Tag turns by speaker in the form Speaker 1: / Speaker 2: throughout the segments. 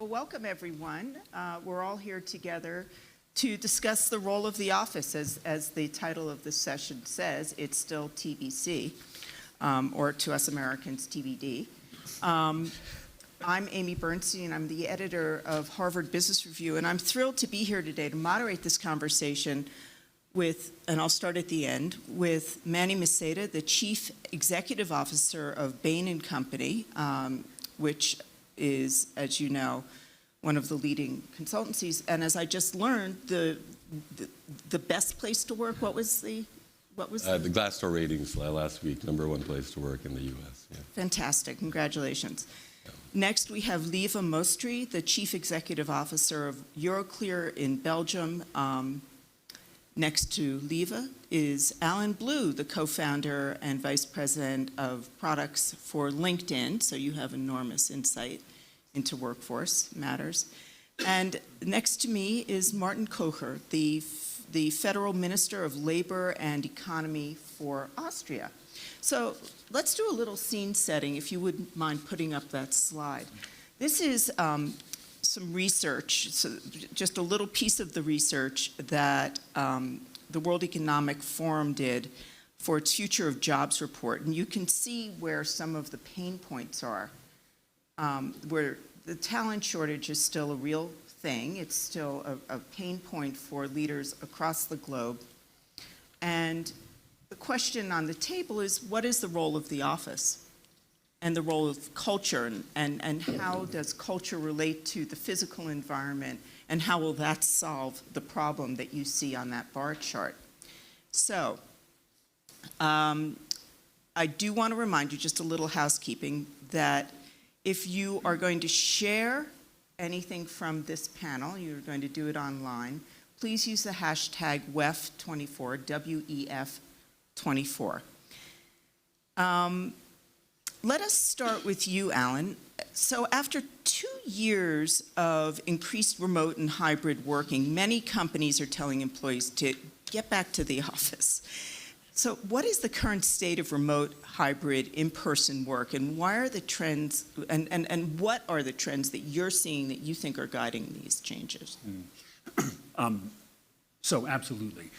Speaker 1: Well, welcome everyone. We're all here together to discuss the role of the office. As the title of this session says, it's still TBC, or to us Americans, TBD. I'm Amy Bernstein. I'm the editor of Harvard Business Review, and I'm thrilled to be here today to moderate this conversation with, and I'll start at the end, with Manny Maceda, the Chief Executive Officer of Bain & Company, which is, as you know, one of the leading consultancies. And as I just learned, the best place to work, what was the
Speaker 2: Glassdoor ratings last week, #1 place to work in the U.S. Yeah.
Speaker 1: Fantastic, congratulations. Yeah. Next, we have Lieve Moestri, the Chief Executive Officer of Euroclear in Belgium. Next to Lieve is Alan Blue, the co-founder and vice president of products for LinkedIn, so you have enormous insight into workforce matters. And next to me is Martin Kocher, the Federal Minister of Labor and Economy for Austria. So let's do a little scene setting, if you wouldn't mind putting up that slide. This is some research, so just a little piece of the research that the World Economic Forum did for its Future of Jobs report. And you can see where some of the pain points are, where the talent shortage is still a real thing. It's still a pain point for leaders across the globe. And the question on the table is, what is the role of the office? And the role of culture, and how does culture relate to the physical environment, and how will that solve the problem that you see on that bar chart? So, I do want to remind you, just a little housekeeping, that if you are going to share anything from this panel, you're going to do it online, please use the hashtag WEF24, WEF24. Let us start with you, Alan. So after 2 years of increased remote and hybrid working, many companies are telling employees to get back to the office. So what is the current state of remote, hybrid, in-person work, and why are the trends, and what are the trends that you're seeing that you think are guiding these changes?
Speaker 3: So absolutely.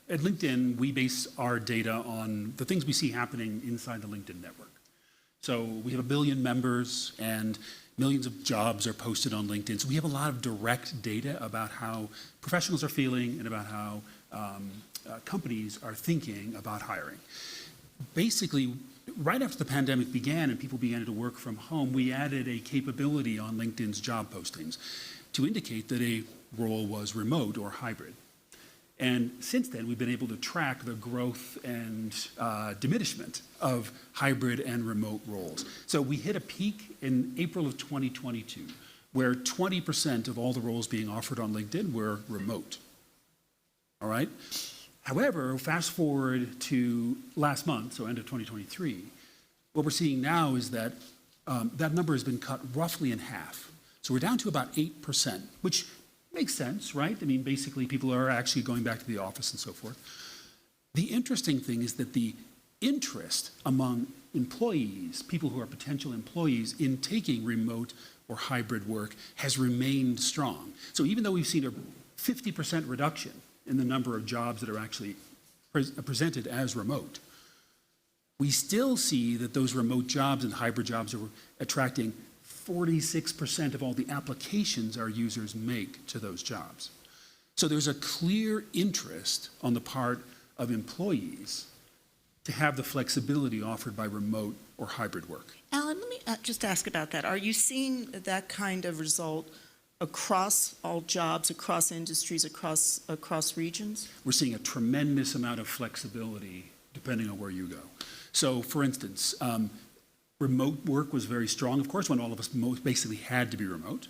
Speaker 3: At LinkedIn, we base our data on the things we see happening inside the LinkedIn network. So we have 1 billion members and millions of jobs are posted on LinkedIn. So we have a lot of direct data about how professionals are feeling and about how companies are thinking about hiring. Basically, right after the pandemic began and people began to work from home, we added a capability on LinkedIn's job postings to indicate that a role was remote or hybrid. And since then, we've been able to track the growth and diminishment of hybrid and remote roles. So we hit a peak in April of 2022, where 20% of all the roles being offered on LinkedIn were remote. All right? However, fast forward to last month, so end of 2023, what we're seeing now is that that number has been cut roughly in half. So we're down to about 8%, which makes sense, right? I mean, basically, people are actually going back to the office and so forth. The interesting thing is that the interest among employees, people who are potential employees, in taking remote or hybrid work has remained strong. So even though we've seen a 50% reduction in the number of jobs that are actually presented as remote, we still see that those remote jobs and hybrid jobs are attracting 46% of all the applications our users make to those jobs. So there's a clear interest on the part of employees to have the flexibility offered by remote or hybrid work.
Speaker 1: Alan, let me just ask about that. Are you seeing that kind of result across all jobs, across industries, across regions?
Speaker 3: We're seeing a tremendous amount of flexibility depending on where you go. So for instance, remote work was very strong, of course, when all of us basically had to be remote.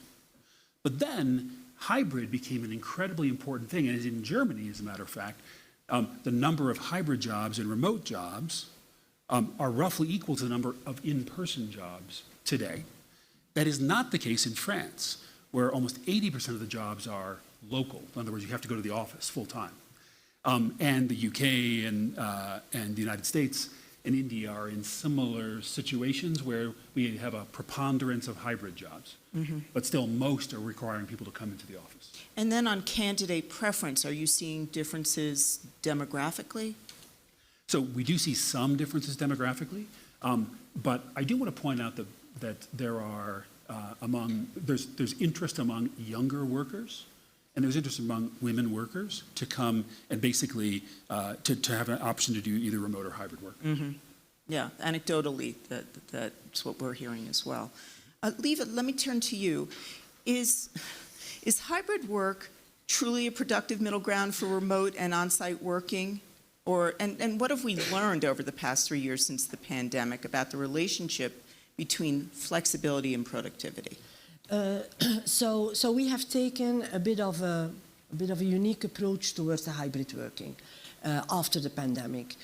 Speaker 3: But then hybrid became an incredibly important thing. And in Germany, as a matter of fact, the number of hybrid jobs and remote jobs are roughly equal to the number of in-person jobs today. That is not the case in France, where almost 80% of the jobs are local. In other words, you have to go to the office full time. And the UK and the United States, and India are in similar situations where we have a preponderance of hybrid jobs, but still most are requiring people to come into the office.
Speaker 1: And then on candidate preference, are you seeing differences demographically?
Speaker 3: So we do see some differences demographically, but I do want to point out that there are there's interest among younger workers, and there's interest among women workers to come and basically to have an option to do either remote or hybrid work.
Speaker 1: Yeah, anecdotally, that's what we're hearing as well. Leva, let me turn to you. Is hybrid work truly a productive middle ground for remote and on-site working? And what have we learned over the past 3 years since the pandemic about the relationship between flexibility and productivity?
Speaker 4: So we have taken a bit of a unique approach towards the hybrid working after the pandemic.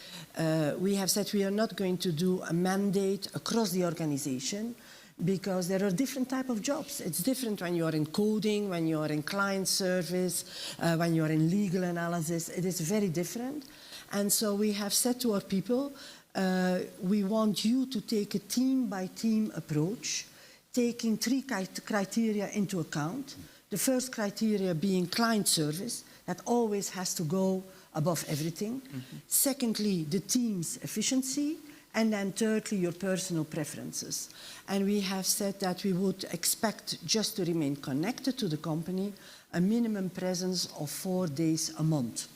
Speaker 4: We have said we are not going to do a mandate across the organization because there are different type of jobs. It's different when you are in coding, when you are in client service, when you are in legal analysis. It is very different. And so we have said to our people, we want you to take a team-by-team approach, taking 3 criteria into account. The first criteria being client service, that always has to go above everything. Secondly, the team's efficiency. And then thirdly, your personal preferences. And we have said that we would expect, just to remain connected to the company, a minimum presence of 4 days a month.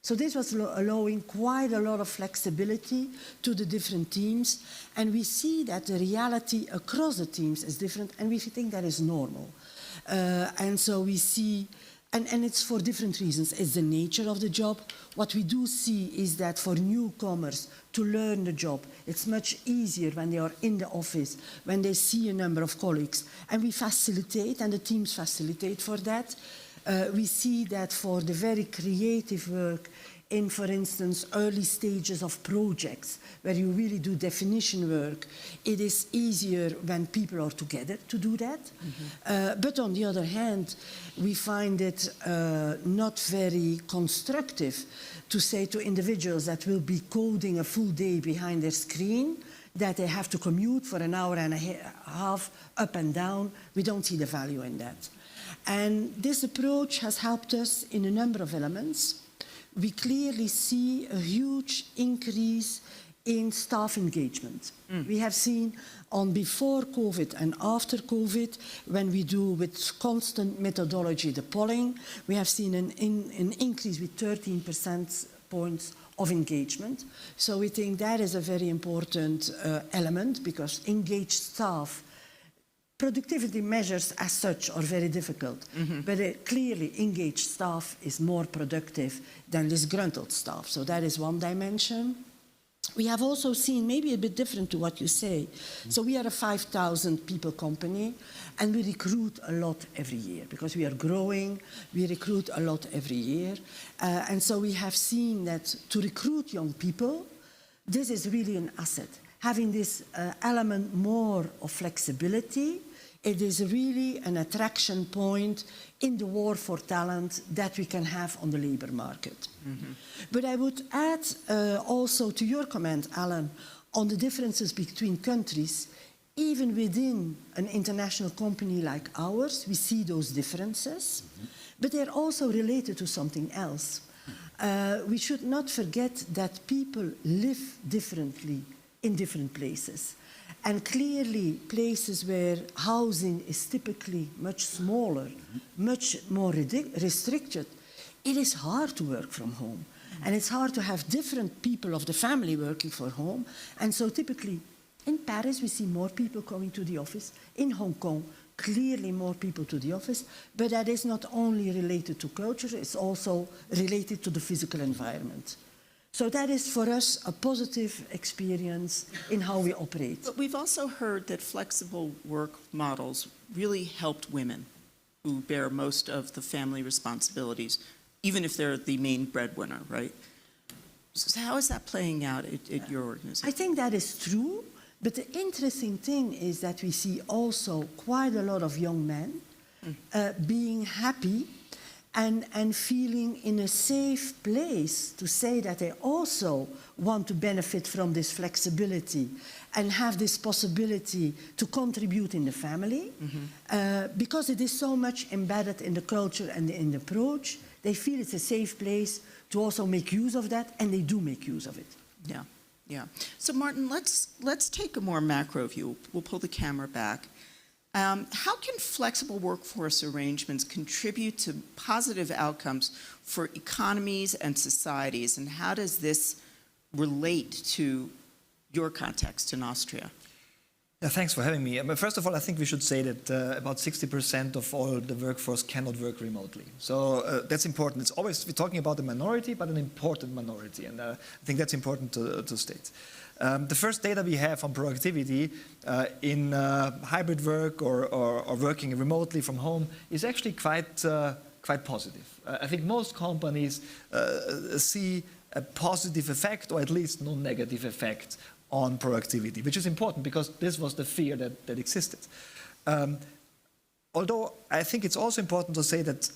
Speaker 4: So this was allowing quite a lot of flexibility to the different teams, and we see that the reality across the teams is different, and we think that is normal. And so we see, and it's for different reasons. It's the nature of the job. What we do see is that for newcomers to learn the job, it's much easier when they are in the office, when they see a number of colleagues, and we facilitate, and the teams facilitate for that. We see that for the very creative work in, for instance, early stages of projects, where you really do definition work, it is easier when people are together to do that. But on the other hand, we find it not very constructive to say to individuals that will be coding a full day behind their screen that they have to commute for an hour and a half up and down. We don't see the value in that. And this approach has helped us in a number of elements. We clearly see a huge increase in staff engagement. We have seen on before COVID and after COVID, when we do with constant methodology the polling, we have seen an increase with 13% points of engagement. So we think that is a very important element, because engaged staff, productivity measures as such are very difficult, but clearly engaged staff is more productive than disgruntled staff. So that is one dimension. We have also seen, maybe a bit different to what you say, so we are a 5,000 people company, and we recruit a lot every year because we are growing. We recruit a lot every year, and so we have seen that to recruit young people, this is really an asset. Having this element more of flexibility, it is really an attraction point in the war for talent that we can have on the labor market. But I would add also to your comment, Alan, on the differences between countries. Even within an international company like ours, we see those differences, but they're also related to something else. We should not forget that people live differently in different places. And clearly, places where housing is typically much smaller, much more restricted, it is hard to work from home. And it's hard to have different people of the family working from home. And so typically, in Paris, we see more people coming to the office. In Hong Kong, clearly more people to the office. But that is not only related to culture, it's also related to the physical environment. So that is, for us, a positive experience in how we operate.
Speaker 1: But we've also heard that flexible work models really helped women who bear most of the family responsibilities, even if they're the main breadwinner, right? So how is that playing out at your organization?
Speaker 4: I think that is true, but the interesting thing is that we see also quite a lot of young men being happy and feeling in a safe place to say that they also want to benefit from this flexibility and have this possibility to contribute in the family. Because it is so much embedded in the culture and in the approach, they feel it's a safe place to also make use of that, and they do make use of it.
Speaker 1: Yeah, yeah. So Martin, let's take a more macro view. We'll pull the camera back. How can flexible workforce arrangements contribute to positive outcomes for economies and societies, and how does this relate to your context in Austria?
Speaker 5: Yeah, thanks for having me. First of all, I think we should say that about 60% of all the workforce cannot work remotely. So that's important. It's always, we're talking about a minority, but an important minority, and I think that's important to state. The first data we have on productivity in hybrid work or working remotely from home is actually quite positive. I think most companies see a positive effect, or at least no negative effect, on productivity, which is important because this was the fear that existed. Although I think it's also important to say that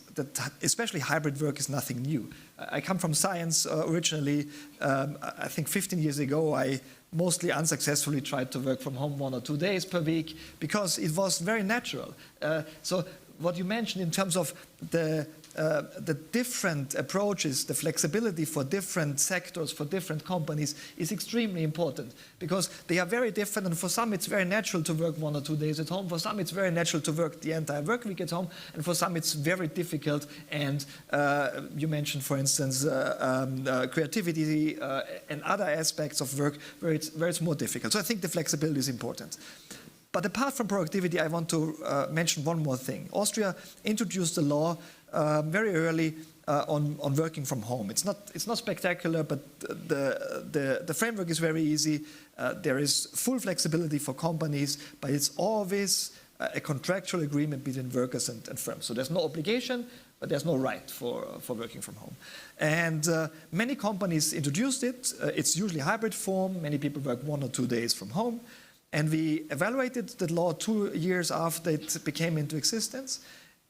Speaker 5: especially hybrid work is nothing new. I come from science originally. I think 15 years ago, I mostly unsuccessfully tried to work from home 1 or 2 days per week because it was very natural. So what you mentioned in terms of the different approaches, the flexibility for different sectors, for different companies is extremely important because they are very different, and for some it's very natural to work 1 or 2 days at home, for some it's very natural to work the entire work week at home, and for some it's very difficult, and you mentioned, for instance, creativity and other aspects of work where it's more difficult. So I think the flexibility is important. But apart from productivity, I want to mention one more thing. Austria introduced a law very early on working from home. It's not spectacular, but the framework is very easy. There is full flexibility for companies, but it's always a contractual agreement between workers and firms. So there's no obligation, but there's no right for working from home. And many companies introduced it. It's usually hybrid form. Many people work 1 or 2 days from home. And we evaluated the law 2 years after it became into existence.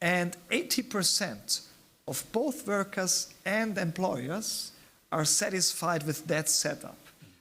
Speaker 5: And 80% of both workers and employers are satisfied with that setup,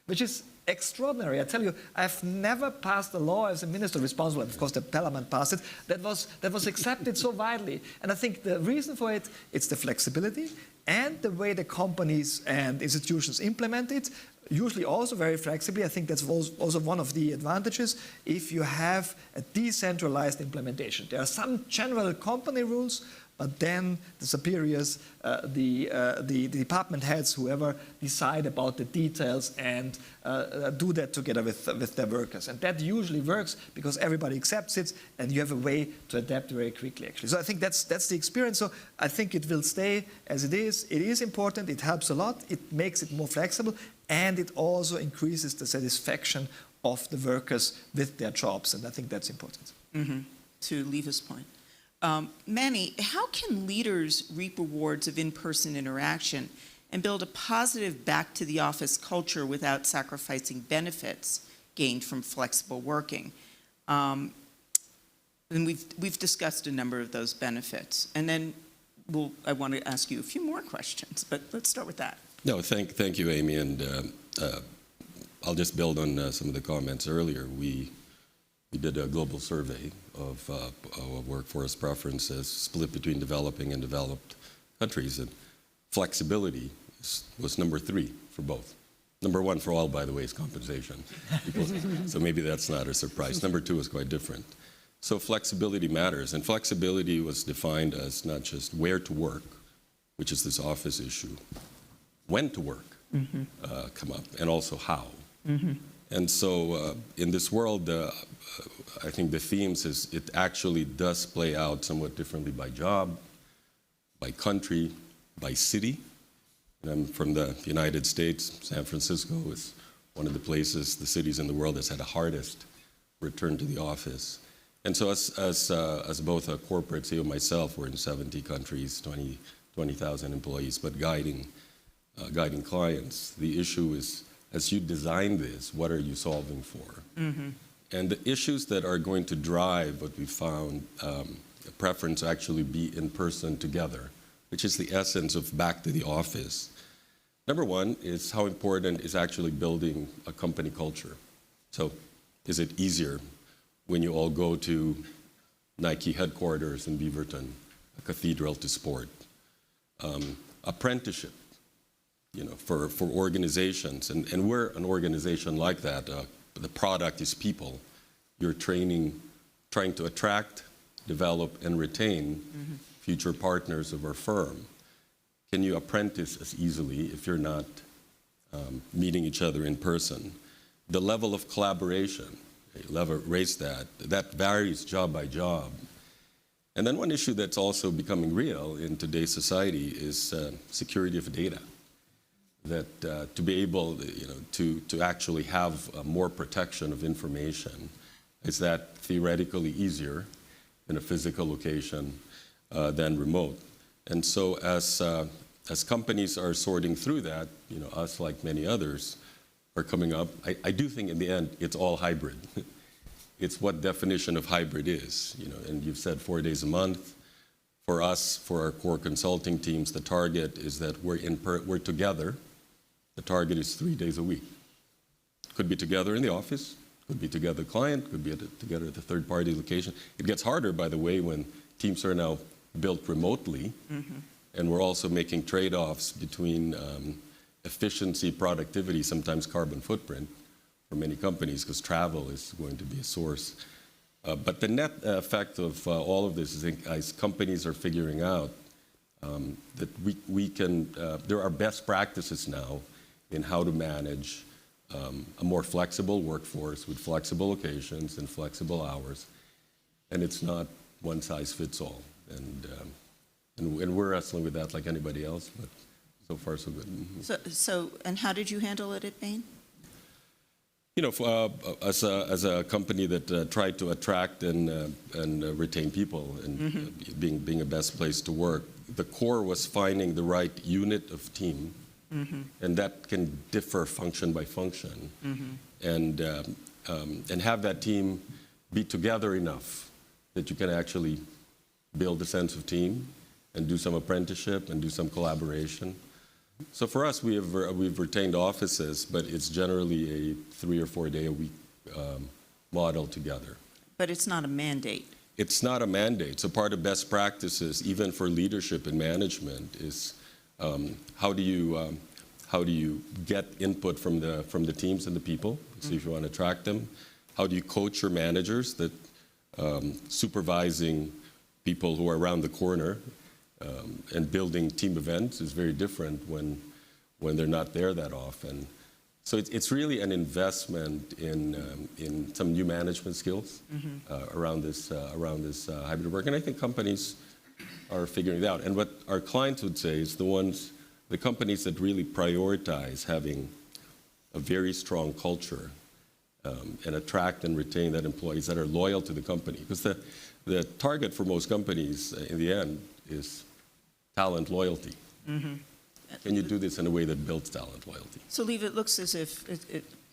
Speaker 5: which is extraordinary. I tell you, I've never passed a law as a minister responsible, of course the parliament passed it, that was accepted so widely. And I think the reason for it, it's the flexibility and the way the companies and institutions implement it, usually also very flexibly. I think that's also one of the advantages if you have a decentralized implementation. There are some general company rules, but then the superiors, the department heads, whoever, decide about the details and do that together with their workers. And that usually works because everybody accepts it and you have a way to adapt very quickly, actually. So I think that's the experience. So I think it will stay as it is. It is important. It helps a lot. It makes it more flexible. And it also increases the satisfaction of the workers with their jobs. And I think that's important.
Speaker 1: To Liva's point. Manny, how can leaders reap rewards of in-person interaction and build a positive back-to-the-office culture without sacrificing benefits gained from flexible working? And we've discussed a number of those benefits. And then I want to ask you a few more questions, but let's start with that.
Speaker 2: No, thank you, Amy, and I'll just build on some of the comments earlier. We did a global survey of workforce preferences split between developing and developed countries, and flexibility was number 3 for both. Number 1 for all, by the way, is compensation. So maybe that's not a surprise. Number 2 is quite different. So flexibility matters, and flexibility was defined as not just where to work, which is this office issue, when to work come up, and also how. And so in this world, I think the themes is it actually does play out somewhat differently by job, by country, by city. And I'm from the United States. San Francisco is one of the places, the cities in the world that's had the hardest return to the office. And so as both a corporate CEO myself, we're in 70 countries, 20,000 employees, but guiding clients, the issue is, as you design this, what are you solving for? And the issues that are going to drive what we found, a preference to actually be in person together which is the essence of back to the office. Number one is how important is actually building a company culture. So is it easier when you all go to Nike headquarters in Beaverton, a cathedral to sport? Apprenticeship, for organizations. And we're an organization like that. The product is people. You're trying to attract, develop, and retain future partners of our firm. Can you apprentice as easily if you're not meeting each other in person? The level of collaboration, raise that varies job by job. And then one issue that's also becoming real in today's society is security of data. That to be able, to actually have more protection of information, is that theoretically easier in a physical location than remote. And so as companies are sorting through that, us like many others are coming up, I do think in the end it's all hybrid. It's what definition of hybrid is, and you've said 4 days a month. For us, for our core consulting teams, the target is that we're together. The target is 3 days a week. Could be together in the office, could be together client, could be together at the third-party location. It gets harder, by the way, when teams are now built remotely, and we're also making trade-offs between efficiency, productivity, sometimes carbon footprint for many companies, because travel is going to be a source. But the net effect of all of this is as companies are figuring out that we can, there are best practices now in how to manage a more flexible workforce with flexible locations and flexible hours. And it's not one size fits all. And we're wrestling with that like anybody else, but so far so good.
Speaker 1: So, and how did you handle it at Bain?
Speaker 2: As a company that tried to attract and retain people and being a best place to work, the core was finding the right unit of team, and that can differ function by function, and have that team be together enough that you can actually build a sense of team and do some apprenticeship and do some collaboration. So for us, we've retained offices, but it's generally a 3 or 4 day a week model together.
Speaker 1: But it's not a mandate.
Speaker 2: It's not a mandate. So part of best practices, even for leadership and management, is how do you get input from the teams and the people? So if you want to attract them, how do you coach your managers that supervising people who are around the corner and building team events is very different when they're not there that often. So it's really an investment in some new management skills around this hybrid work, and I think companies are figuring it out. And what our clients would say is the companies that really prioritize having a very strong culture and attract and retain that employees that are loyal to the company, because the target for most companies in the end is talent loyalty. Can you do this in a way that builds talent loyalty?
Speaker 1: So, Liv, it looks as if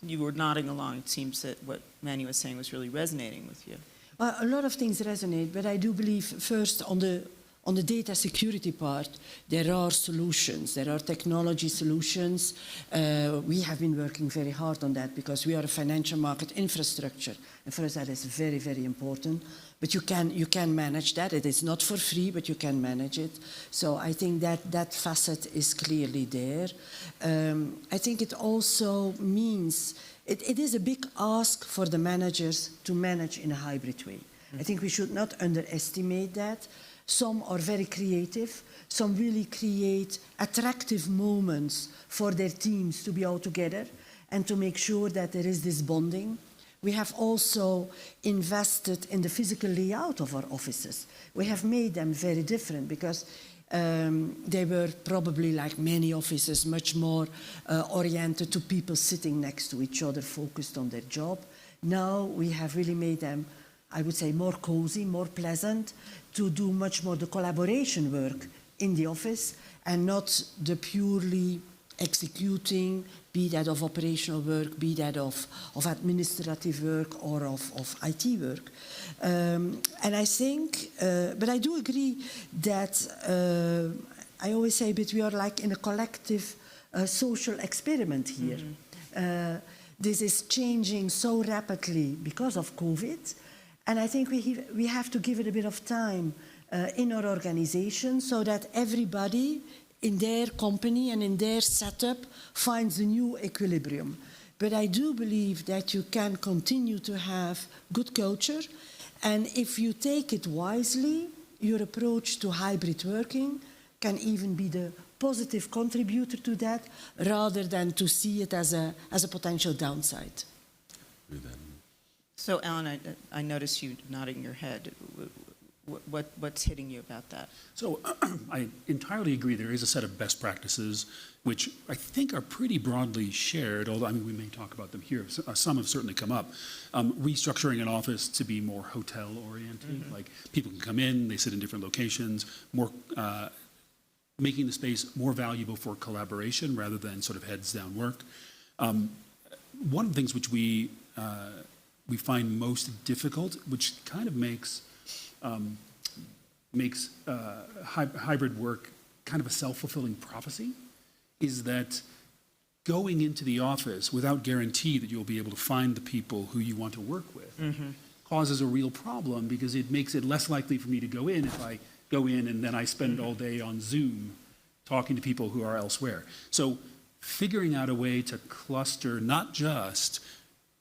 Speaker 1: you were nodding along. It seems that what Manny was saying was really resonating with you.
Speaker 4: Well, a lot of things resonate, but I do believe first on the data security part, there are solutions. There are technology solutions. We have been working very hard on that because we are a financial market infrastructure. And for us, that is very, very important. But you can manage that. It is not for free, but you can manage it. So I think that facet is clearly there. I think it also means it is a big ask for the managers to manage in a hybrid way. I think we should not underestimate that. Some are very creative. Some really create attractive moments for their teams to be all together and to make sure that there is this bonding. We have also invested in the physical layout of our offices. We have made them very different because they were probably, like many offices, much more oriented to people sitting next to each other, focused on their job. Now we have really made them, I would say, more cozy, more pleasant, to do much more the collaboration work in the office and not the purely executing, be that of operational work, be that of administrative work or of IT work. And I think, but I do agree that I always say, but we are like in a collective social experiment here. This is changing so rapidly because of COVID, and I think we have to give it a bit of time in our organization so that everybody in their company and in their setup finds a new equilibrium. But I do believe that you can continue to have good culture, and if you take it wisely, your approach to hybrid working can even be the positive contributor to that, rather than to see it as a potential downside.
Speaker 1: So, Alan, I notice you nodding your head. What's hitting you about that?
Speaker 3: So I entirely agree. There is a set of best practices which I think are pretty broadly shared, although I mean, we may talk about them here. Some have certainly come up. Restructuring an office to be more hotel-oriented, like people can come in, they sit in different locations, more making the space more valuable for collaboration rather than sort of heads-down work. One of the things which we find most difficult, which kind of makes hybrid work kind of a self-fulfilling prophecy, is that going into the office without guarantee that you'll be able to find the people who you want to work with causes a real problem, because it makes it less likely for me to go in if I go in and then I spend all day on Zoom talking to people who are elsewhere. So figuring out a way to cluster not just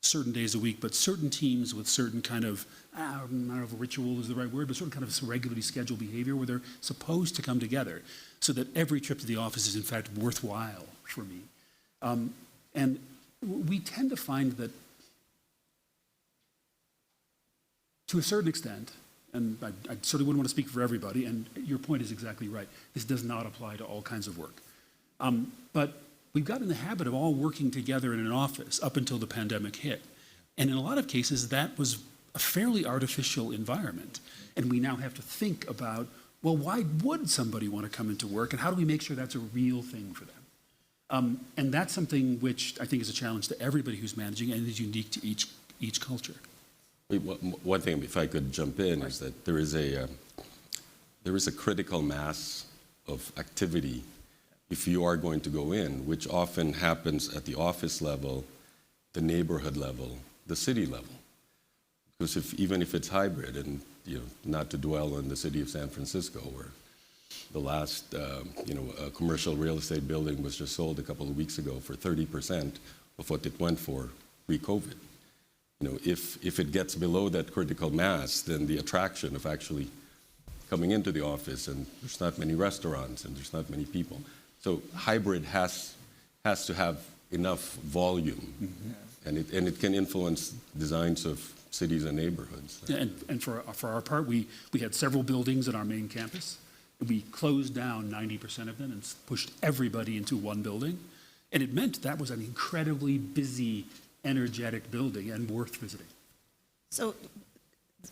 Speaker 3: certain days a week, but certain teams with certain kind of, I don't know if ritual is the right word, but certain kind of regularly scheduled behavior where they're supposed to come together so that every trip to the office is in fact worthwhile for me. And we tend to find that to a certain extent, and I certainly wouldn't want to speak for everybody, and your point is exactly right, this does not apply to all kinds of work. But we've got in the habit of all working together in an office up until the pandemic hit. And in a lot of cases, that was a fairly artificial environment. And we now have to think about, well, why would somebody want to come into work, and how do we make sure that's a real thing for them? And that's something which I think is a challenge to everybody who's managing and is unique to each culture.
Speaker 2: One thing, if I could jump in, is that there is a critical mass of activity if you are going to go in, which often happens at the office level, the neighborhood level, the city level. Because even if it's hybrid, and not to dwell on the city of San Francisco, where the last commercial real estate building was just sold a couple of weeks ago for 30% of what it went for pre-COVID. If it gets below that critical mass, then the attraction of actually coming into the office, and there's not many restaurants and there's not many people. So hybrid has to have enough volume, and it can influence designs of cities and neighborhoods.
Speaker 3: Yeah, and for our part, we had several buildings at our main campus. We closed down 90% of them and pushed everybody into one building. And it meant that was an incredibly busy, energetic building and worth visiting.
Speaker 1: So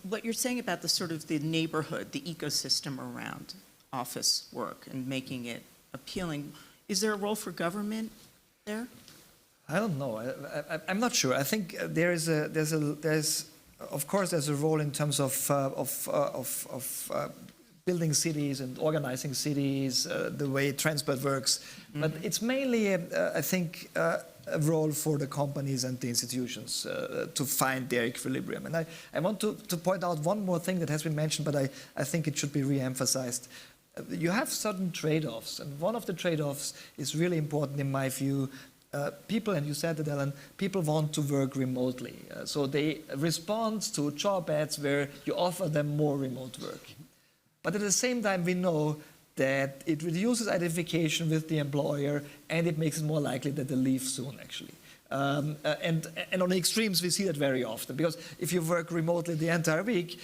Speaker 1: what you're saying about the sort of the neighborhood, the ecosystem around office work and making it appealing, is there a role for government there?
Speaker 5: I don't know. I'm not sure. I think there's of course there's a role in terms of building cities and organizing cities, the way transport works. But it's mainly, I think, a role for the companies and the institutions to find their equilibrium. And I want to point out one more thing that has been mentioned, but I think it should be re-emphasized. You have certain trade-offs, and one of the trade-offs is really important in my view. People, and you said it, Ellen, people want to work remotely. So they respond to job ads where you offer them more remote work. But at the same time, we know that it reduces identification with the employer, and it makes it more likely that they leave soon, actually. And on the extremes, we see that very often, because if you work remotely the entire week,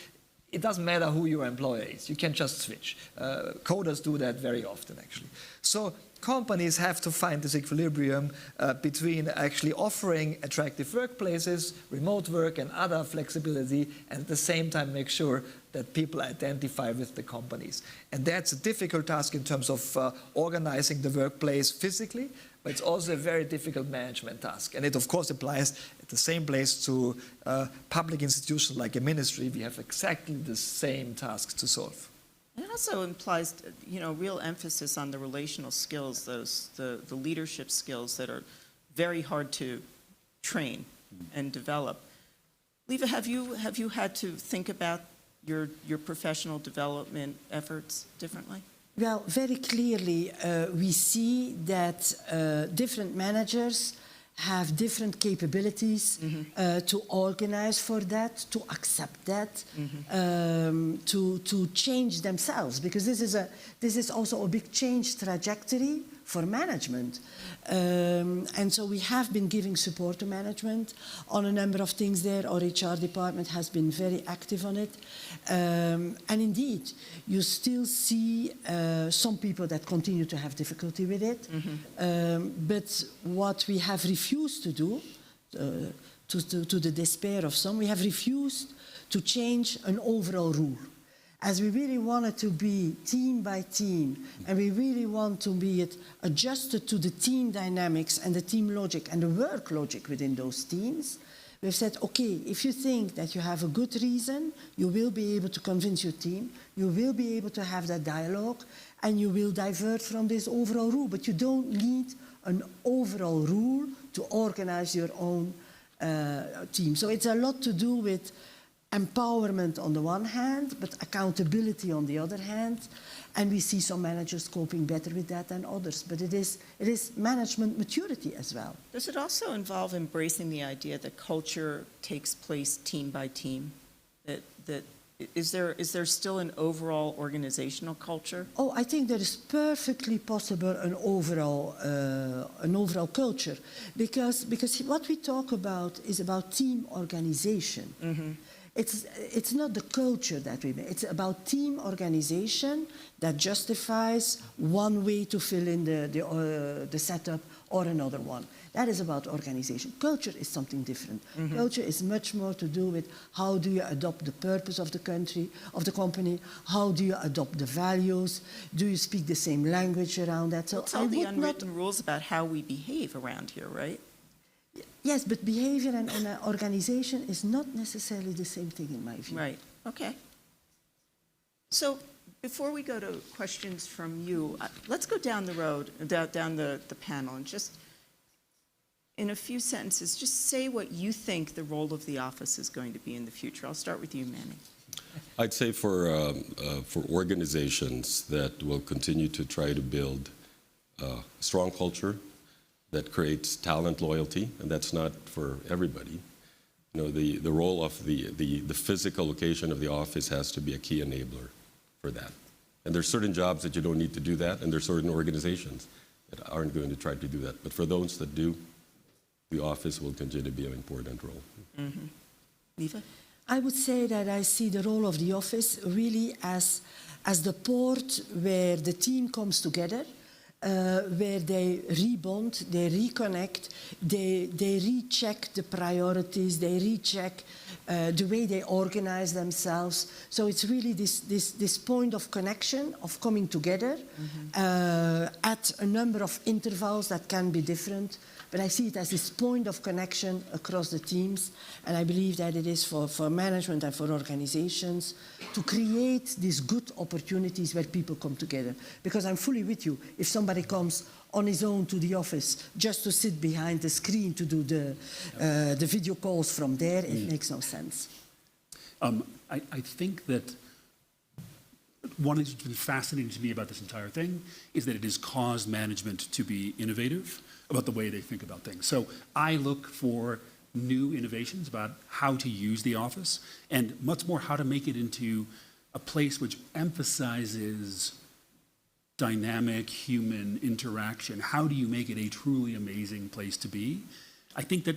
Speaker 5: it doesn't matter who your employer is. You can just switch. Coders do that very often, actually. So companies have to find this equilibrium between actually offering attractive workplaces, remote work, and other flexibility, and at the same time make sure that people identify with the companies. And that's a difficult task in terms of organizing the workplace physically, but it's also a very difficult management task. And it, of course, applies at the same place to public institutions like a ministry. We have exactly the same tasks to solve.
Speaker 1: And it also implies, real emphasis on the relational skills, the leadership skills that are very hard to train and develop. Leva, have you had to think about your professional development efforts differently?
Speaker 4: Well, very clearly, we see that different managers have different capabilities to organize for that, to accept that, to change themselves, because this is also a big change trajectory for management. And so we have been giving support to management on a number of things there. Our HR department has been very active on it. And indeed, you still see some people that continue to have difficulty with it. But what we have refused to do, to the despair of some, we have refused to change an overall rule. As we really want it to be team by team, and we really want to be adjusted to the team dynamics and the team logic and the work logic within those teams, we've said, okay, if you think that you have a good reason, you will be able to convince your team, you will be able to have that dialogue, and you will divert from this overall rule. But you don't need an overall rule to organize your own team. So it's a lot to do with empowerment on the one hand, but accountability on the other hand. And we see some managers coping better with that than others. But it is management maturity as well.
Speaker 1: Does it also involve embracing the idea that culture takes place team by team? Is there still an overall organizational culture?
Speaker 4: Oh, I think there is perfectly possible an overall culture, because what we talk about is about team organization. It's not the culture that we make. It's about team organization that justifies one way to fill in the setup or another one. That is about organization. Culture is something different. Culture is much more to do with how do you adopt the purpose of the country, of the company, how do you adopt the values, do you speak the same language around that? So
Speaker 1: it's all the unwritten rules about how we behave around here, right?
Speaker 4: Yes, but behavior and organization is not necessarily the same thing in my view.
Speaker 1: Right, okay. So before we go to questions from you, let's go down the road, down the panel, and just in a few sentences, just say what you think the role of the office is going to be in the future. I'll start with you, Manny.
Speaker 2: I'd say for organizations that will continue to try to build a strong culture that creates talent loyalty, and that's not for everybody. The role of the physical location of the office has to be a key enabler for that. And there's certain jobs that you don't need to do that, and there's certain organizations that aren't going to try to do that. But for those that do, the office will continue to be an important role.
Speaker 1: Leva?
Speaker 4: I would say that I see the role of the office really as the port where the team comes together, where they rebond, they reconnect, they recheck the priorities, they recheck the way they organize themselves. So it's really this point of connection, of coming together at a number of intervals that can be different. But I see it as this point of connection across the teams, and I believe that it is for management and for organizations to create these good opportunities where people come together. Because I'm fully with you. If somebody comes on his own to the office just to sit behind the screen to do the video calls from there, it makes no sense.
Speaker 3: I think that one thing that's been fascinating to me about this entire thing is that it has caused management to be innovative about the way they think about things. So I look for new innovations about how to use the office, and much more how to make it into a place which emphasizes dynamic human interaction. How do you make it a truly amazing place to be? I think that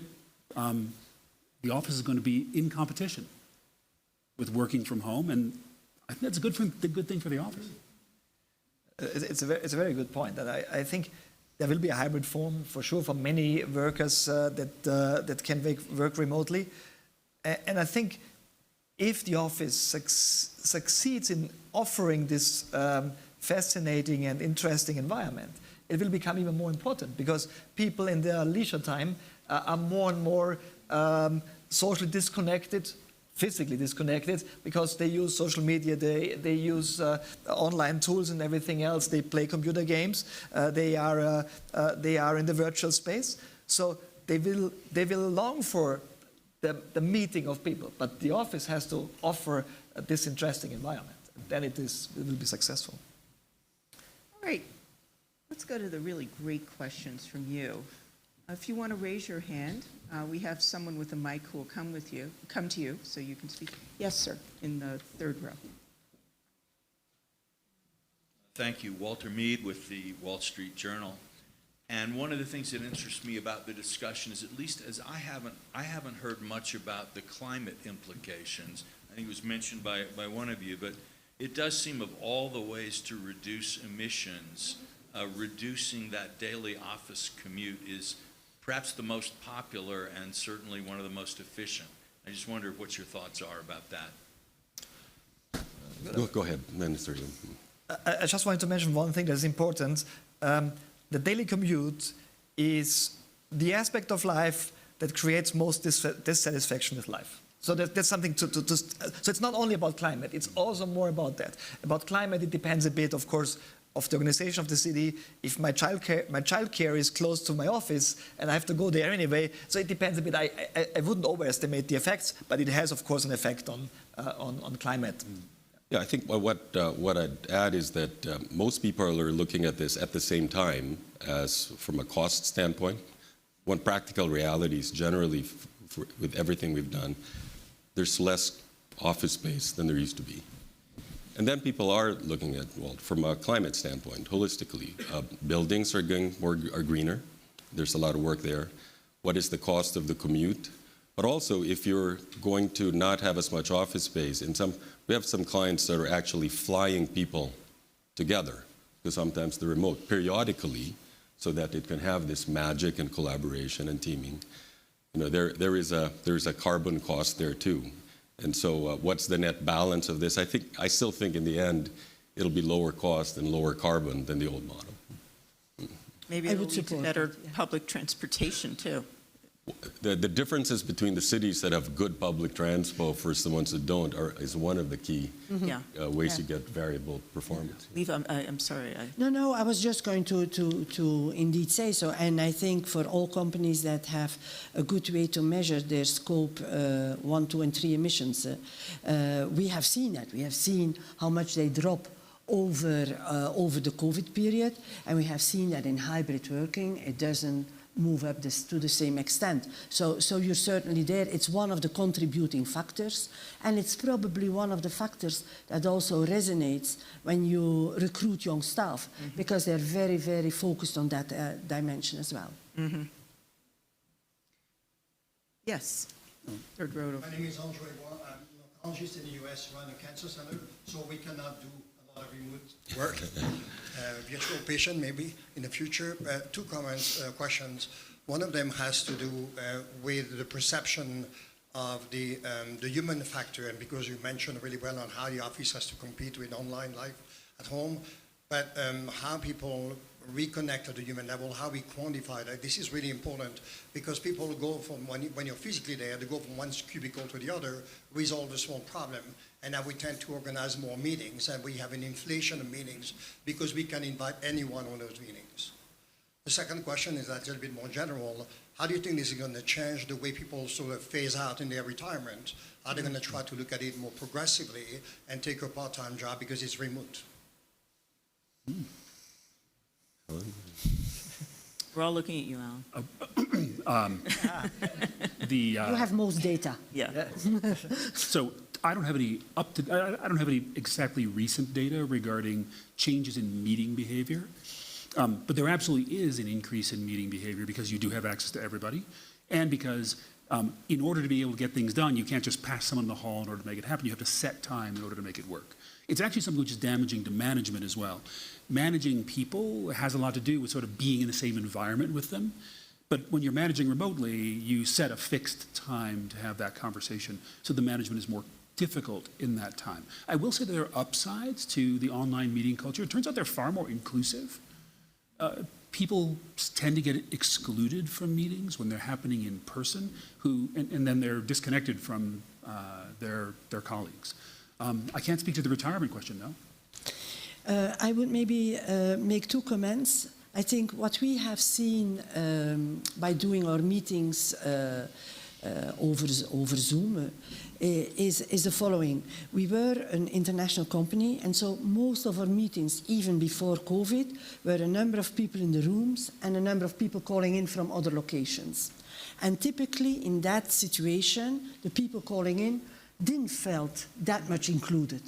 Speaker 3: the office is going to be in competition with working from home, and I think that's a good thing for the office.
Speaker 5: It's a very good point. That I think there will be a hybrid form for sure for many workers that can work remotely, and I think if the office succeeds in offering this fascinating and interesting environment, it will become even more important, because people in their leisure time are more and more socially disconnected physically disconnected because they use social media, they use online tools and everything else. They play computer games. They are in the virtual space. So they will long for the meeting of people. But the office has to offer this interesting environment. Then it will be successful.
Speaker 1: All right, let's go to the really great questions from you. If you want to raise your hand, we have someone with a mic who will come to you so you can speak. Yes, sir, in the third row.
Speaker 6: Thank you. Walter Mead with the Wall Street Journal. And one of the things that interests me about the discussion is, at least as I haven't heard much about the climate implications. I think it was mentioned by one of you, but it does seem of all the ways to reduce emissions, reducing that daily office commute is perhaps the most popular and certainly one of the most efficient. I just wonder what your thoughts are about that.
Speaker 2: Go ahead, Minister.
Speaker 5: I just wanted to mention one thing that's important. The daily commute is the aspect of life that creates most dissatisfaction with life. So that's something so it's not only about climate, it's also more about that. About climate, it depends a bit, of course, of the organization of the city. If my childcare is close to my office and I have to go there anyway, so it depends a bit. I wouldn't overestimate the effects, but it has, of course, an effect on climate.
Speaker 2: Yeah, I think what I'd add is that most people are looking at this at the same time as from a cost standpoint. One practical reality is generally, with everything we've done, there's less office space than there used to be. And then people are looking at, well, from a climate standpoint, holistically, buildings are greener. There's a lot of work there. What is the cost of the commute? But also, if you're going to not have as much office space, we have some clients that are actually flying people together, because sometimes they're remote, periodically, so that it can have this magic and collaboration and teaming. You know, there is a carbon cost there too. And so what's the net balance of this? I still think in the end, it'll be lower cost and lower carbon than the old model.
Speaker 1: Maybe it'll lead to better public transportation too.
Speaker 2: The differences between the cities that have good public transport versus the ones that don't is one of the key ways you get variable performance.
Speaker 1: Leva, I'm sorry.
Speaker 4: No, I was just going to indeed say so. And I think for all companies that have a good way to measure their scope 1, 2, and 3 emissions, we have seen that. We have seen how much they drop over the COVID period. And we have seen that in hybrid working, it doesn't move up to the same extent. So you're certainly there. It's one of the contributing factors, and it's probably one of the factors that also resonates when you recruit young staff, because they're very, very focused on that dimension as well.
Speaker 1: Mm-hmm. Yes. Third row.
Speaker 7: My name is Andre Bois. I'm an oncologist in the US, run a cancer center, so we cannot do a lot of remote work. Virtual patient maybe in the future. 2 comments, questions. One of them has to do with the perception of the human factor, and because you mentioned really well on how the office has to compete with online life at home, but how people reconnect at the human level, how we quantify that. This is really important because people go from, when you're physically there, they go from one cubicle to the other, resolve a small problem, and now we tend to organize more meetings, and we have an inflation of meetings because we can invite anyone on those meetings. The second question is that a little bit more general. How do you think this is going to change the way people sort of phase out in their retirement? Are they going to try to look at it more progressively and take a part-time job because it's remote?
Speaker 1: We're all looking at you, Alan.
Speaker 4: You have most data.
Speaker 1: Yeah.
Speaker 3: So I don't have any exactly recent data regarding changes in meeting behavior, but there absolutely is an increase in meeting behavior because you do have access to everybody, and because in order to be able to get things done, you can't just pass someone in the hall in order to make it happen. You have to set time in order to make it work. It's actually something which is damaging to management as well. Managing people has a lot to do with sort of being in the same environment with them. But when you're managing remotely, you set a fixed time to have that conversation, so the management is more difficult in that time. I will say there are upsides to the online meeting culture. It turns out they're far more inclusive. People tend to get excluded from meetings when they're happening in person, and then they're disconnected from their colleagues. I can't speak to the retirement question, though.
Speaker 4: I would maybe make two comments. I think what we have seen by doing our meetings over Zoom is the following. We were an international company, and so most of our meetings, even before COVID, were a number of people in the rooms and a number of people calling in from other locations. And typically in that situation, the people calling in didn't felt that much included.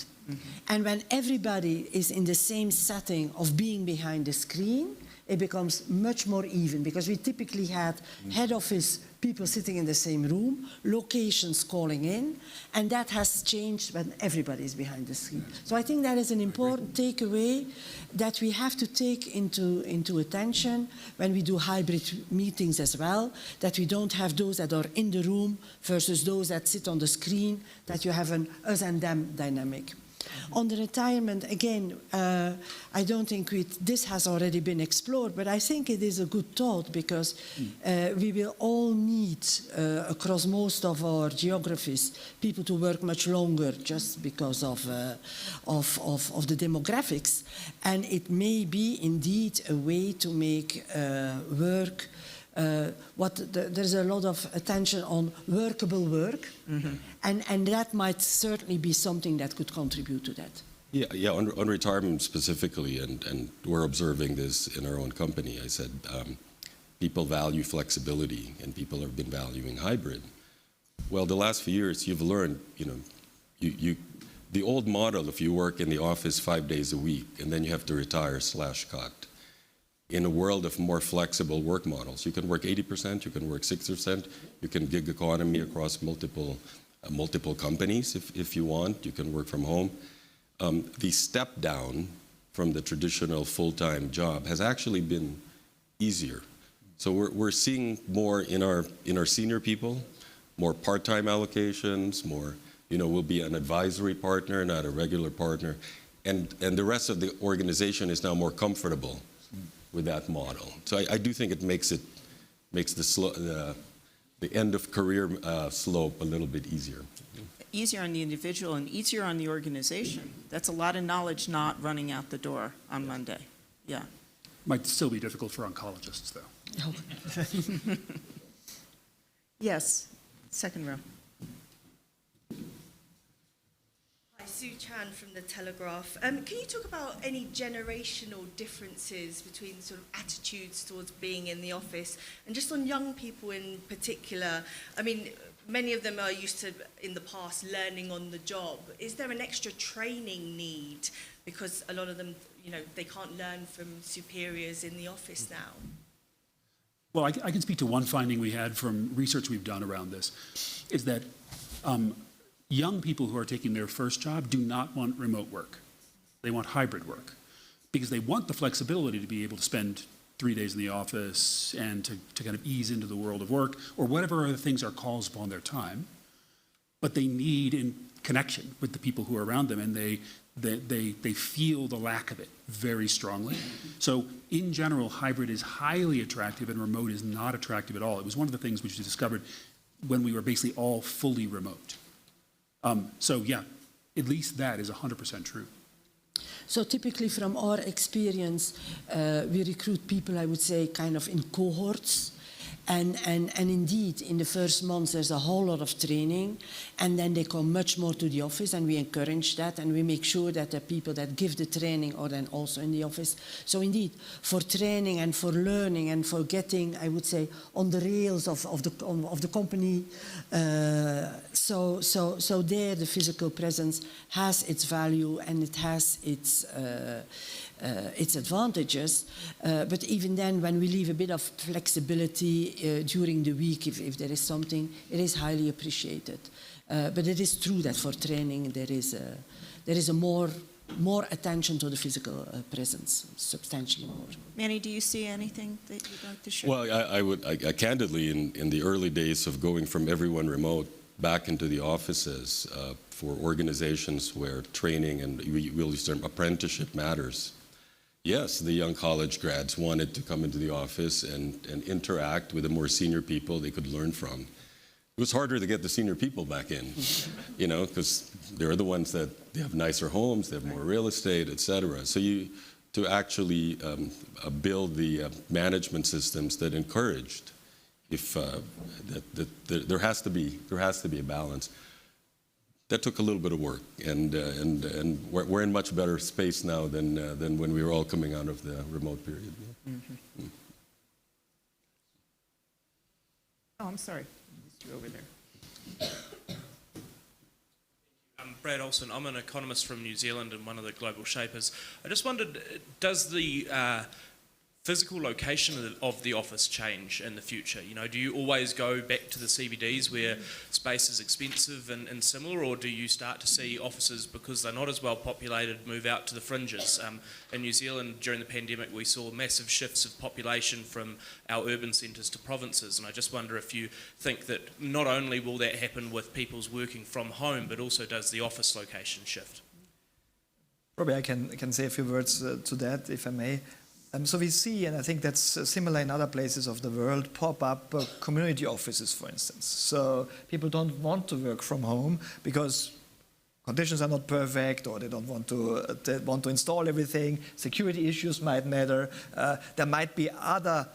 Speaker 4: And when everybody is in the same setting of being behind the screen, it becomes much more even, because we typically had head office people sitting in the same room, locations calling in, and that has changed when everybody is behind the screen. So I think that is an important takeaway that we have to take into attention when we do hybrid meetings as well, that we don't have those that are in the room versus those that sit on the screen, that you have an us and them dynamic. On the retirement, again, I don't think this has already been explored, but I think it is a good thought, because we will all need, across most of our geographies, people to work much longer just because of the demographics. And it may be indeed a way to make work there's a lot of attention on workable work, and that might certainly be something that could contribute to that.
Speaker 2: Yeah, on retirement specifically, and we're observing this in our own company. I said people value flexibility, and people have been valuing hybrid. Well, the last few years, you've learned, the old model, if you work in the office 5 days a week, and then you have to retire/cut. In a world of more flexible work models, you can work 80%, you can work 6%, you can gig economy across multiple companies if you want, you can work from home. The step down from the traditional full-time job has actually been easier. So we're seeing more in our senior people, more part-time allocations, more, we'll be an advisory partner, not a regular partner, and the rest of the organization is now more comfortable with that model. So I do think it makes the end of career slope a little bit easier.
Speaker 1: Easier on the individual and easier on the organization. That's a lot of knowledge not running out the door on Monday. Yeah.
Speaker 3: Might still be difficult for oncologists, though.
Speaker 1: Yes, second row.
Speaker 8: Sue Chan from The Telegraph. Can you talk about any generational differences between sort of attitudes towards being in the office, and just on young people in particular? I mean, many of them are used to, in the past, learning on the job. Is there an extra training need? Because a lot of them, they can't learn from superiors in the office now.
Speaker 3: Well, I can speak to one finding we had from research we've done around this, is that young people who are taking their first job do not want remote work. They want hybrid work, because they want the flexibility to be able to spend 3 days in the office and to kind of ease into the world of work, or whatever other things are calls upon their time. But they need in connection with the people who are around them, and they feel the lack of it very strongly. So in general, hybrid is highly attractive and remote is not attractive at all. It was one of the things which we discovered when we were basically all fully remote. So yeah, at least that is 100% true.
Speaker 4: So typically from our experience, we recruit people, I would say, kind of in cohorts. And indeed, in the first months, there's a whole lot of training, and then they come much more to the office, and we encourage that, and we make sure that the people that give the training are then also in the office. So indeed, for training and for learning and for getting, I would say, on the rails of the company, so there the physical presence has its value and it has its advantages, but even then, when we leave a bit of flexibility during the week, if there is something, it is highly appreciated. But it is true that for training there is a more attention to the physical presence, substantially more.
Speaker 1: Manny, do you see anything that you'd like to share?
Speaker 2: Well, I candidly, in the early days of going from everyone remote back into the offices for organizations where training and we'll use the term apprenticeship matters. Yes, the young college grads wanted to come into the office and interact with the more senior people they could learn from. was harder to get the senior people back in, you know, because they're the ones that they have nicer homes, they have more real estate, et cetera. So to actually build the management systems that encouraged, there has to be a balance. That took a little bit of work, and we're in much better space now than when we were all coming out of the remote period.
Speaker 1: Mm-hmm. Oh, I'm sorry. You're over there.
Speaker 9: I'm Brad Olsen. I'm an economist from New Zealand and one of the global shapers. I just wondered, does the physical location of the office change in the future? You know, do you always go back to the CBDs where space is expensive and similar, or do you start to see offices, because they're not as well populated, move out to the fringes? In New Zealand during the pandemic we saw massive shifts of population from our urban centres to provinces, and I just wonder if you think that not only will that happen with people's working from home, but also does the office location shift?
Speaker 5: Probably I can say a few words to that, if I may. So we see, and I think that's similar in other places of the world, pop-up community offices, for instance. So people don't want to work from home because conditions are not perfect, or they want to install everything. Security issues might matter. There might be other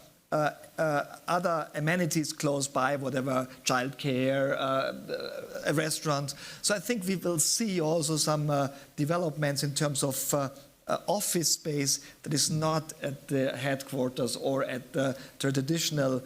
Speaker 5: amenities close by, whatever, childcare, a restaurant. So I think we will see also some developments in terms of office space that is not at the headquarters or at the traditional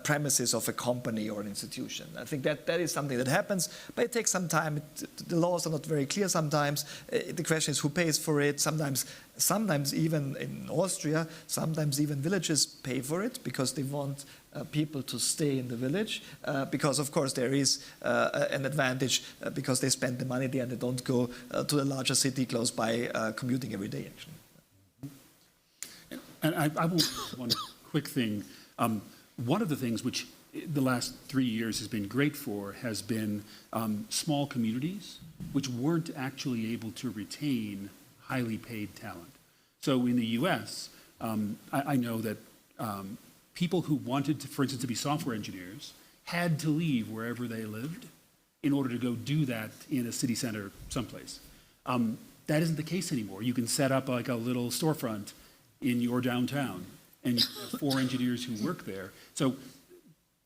Speaker 5: premises of a company or an institution. I think that is something that happens, but it takes some time. The laws are not very clear sometimes. The question is who pays for it. Sometimes even in Austria, sometimes even villages pay for it because they want people to stay in the village, because of course there is an advantage because they spend the money there and they don't go to a larger city close by commuting every day, actually.
Speaker 3: And I will one quick thing. One of the things which the last 3 years has been great for has been small communities which weren't actually able to retain highly paid talent. So in the US, I know that people who wanted to, for instance, to be software engineers had to leave wherever they lived in order to go do that in a city center someplace. That isn't the case anymore. You can set up like a little storefront in your downtown and you have 4 engineers who work there. So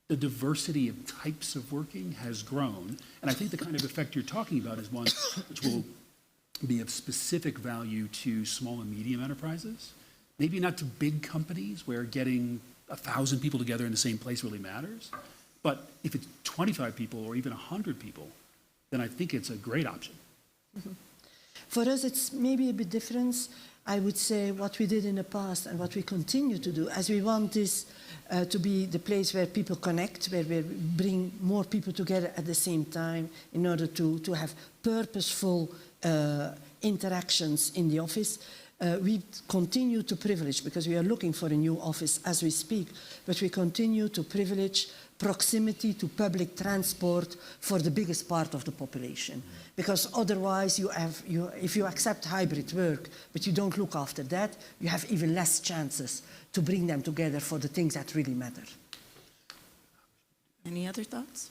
Speaker 3: the diversity of types of working has grown, and I think the kind of effect you're talking about is one which will be of specific value to small and medium enterprises. Maybe not to big companies where getting 1,000 people together in the same place really matters, but if it's 25 people or even 100 people, then I think it's a great option.
Speaker 4: Mm-hmm. For us, it's maybe a bit different. I would say what we did in the past and what we continue to do, as we want this to be the place where people connect, where we bring more people together at the same time in order to have purposeful interactions in the office. We continue to privilege, because we are looking for a new office as we speak, but we continue to privilege proximity to public transport for the biggest part of the population. Because otherwise, if you accept hybrid work, but you don't look after that, you have even less chances to bring them together for the things that really matter.
Speaker 1: Any other thoughts?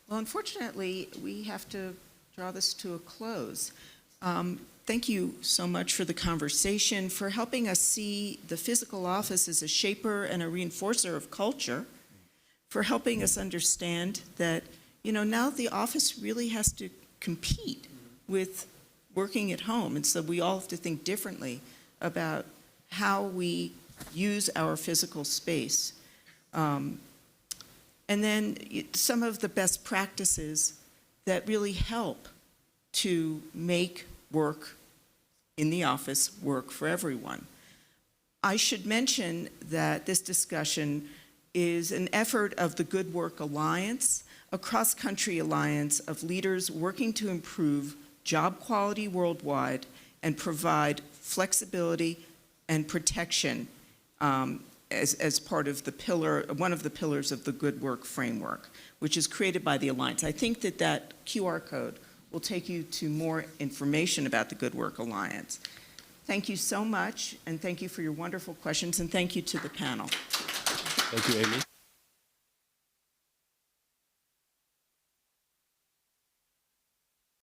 Speaker 1: Well, unfortunately, we have to draw this to a close. Thank you so much for the conversation, for helping us see the physical office as a shaper and a reinforcer of culture, for helping us understand that, you know, now the office really has to compete with working at home, and so we all have to think differently about how we use our physical space. And then some of the best practices that really help to make work in the office work for everyone. I should mention that this discussion is an effort of the Good Work Alliance, a cross-country alliance of leaders working to improve job quality worldwide and provide flexibility and protection as part of the one of the pillars of the Good Work Framework, which is created by the Alliance. I think that QR code will take you to more information about the Good Work Alliance. Thank you so much, and thank you for your wonderful questions, and thank you to the panel.
Speaker 2: Thank you, Amy.